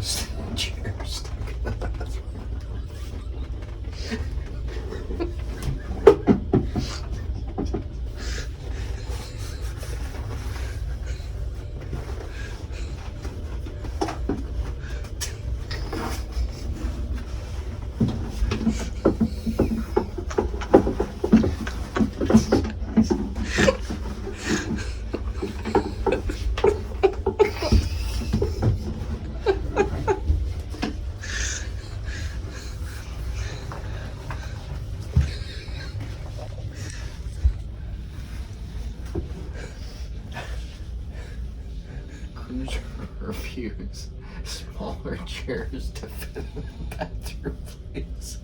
Just chairs. Cruiser reviews smaller chairs to fit in the bathroom, please.